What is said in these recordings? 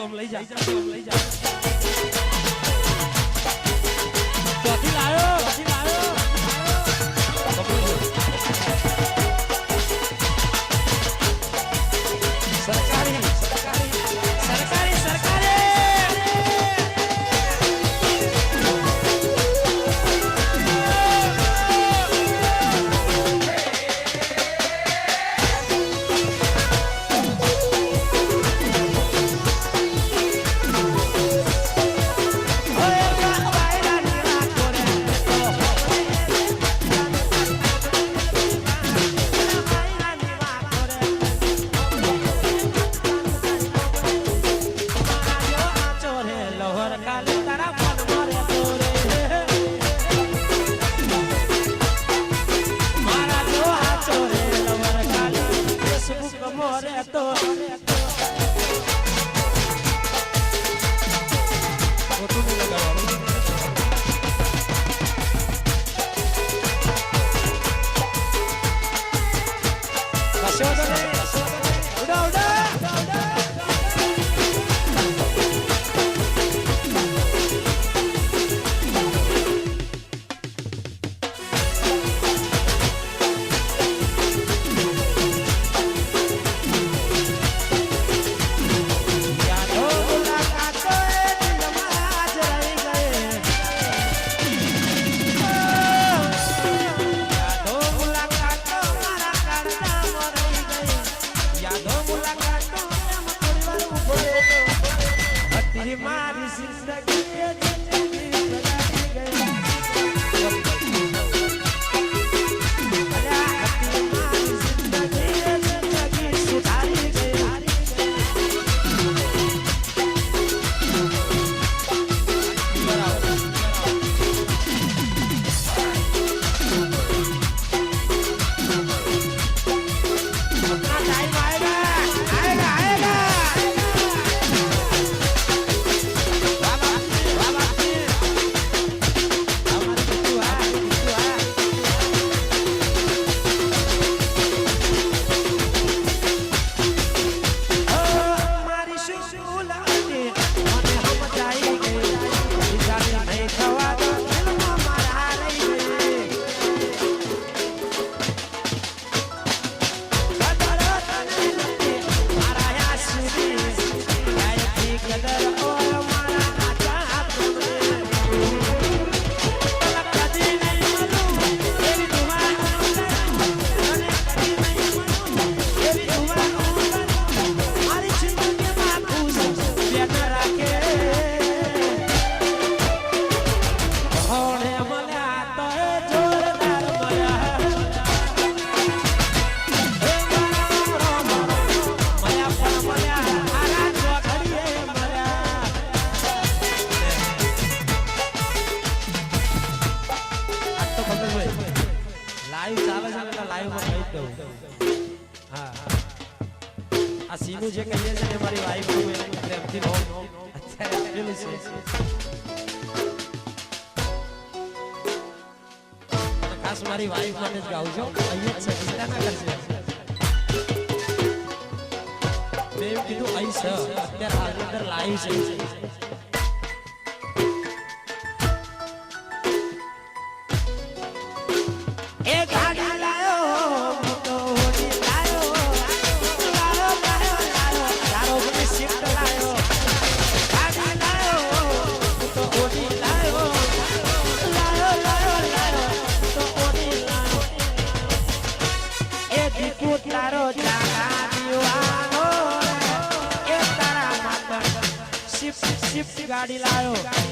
આમ લઈ જા ચોથી લાયો સીનું જે કહીએ છે મારી વાઈફ પ્રેમથી અત્યારે આપેલું છે ખાસ મારી વાઈફ માટે જ ગાઉં છું અહીંયા છે ચિંતા ના કરશે મેં કીધું અહીં છે અત્યારે હાલની અંદર લાઈવ છે ગાડી લાયો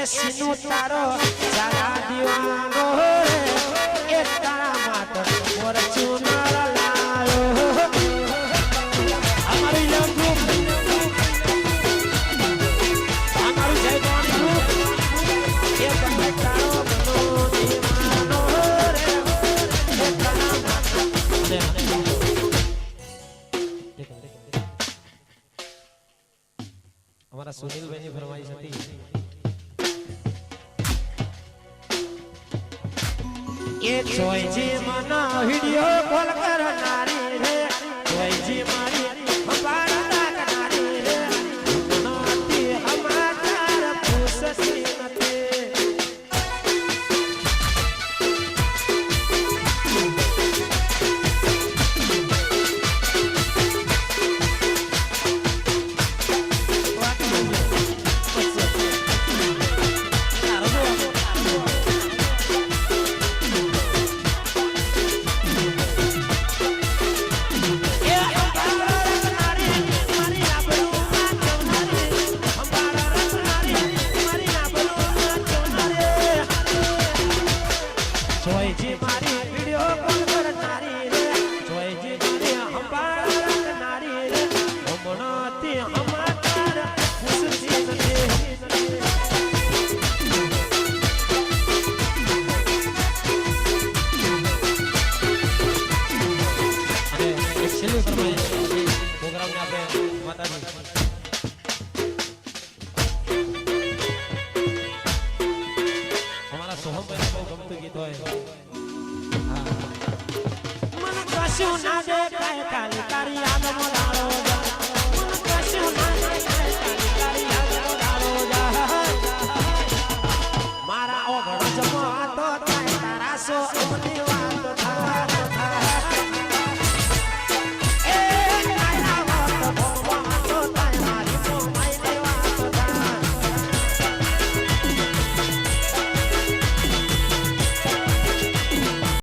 સીનું તારો દીવાનો રે એક તારા માટે ફોર્ચ્યુનર લાયો અમારી યંગ ગ્રુપ અમારું જય ભવાની ગ્રુપ એ તમે તારો બનો દીવાનો રે એક તારા માટે हमारा सुनील भाई ने फरमाइश थी एक सोयजी मना वीडियो कॉल करनारी रे सोयजी मारी हमारा करनारी रे नाती हमारा पूछसी नते જોઈજી મારી વિડિયો કોલ કરનારી રે જોઈજી મારી હંભાળ રાખનારી રે હમણાંથી હમાર ખુશી નથી અને એક છેલ્લી ફરમાઈશ પ્રોગ્રામ ને આપણે માતાજી हमारा सोहम भाई को गमતું ગીત હોય मन कशु ना दे काय काली तारी आदम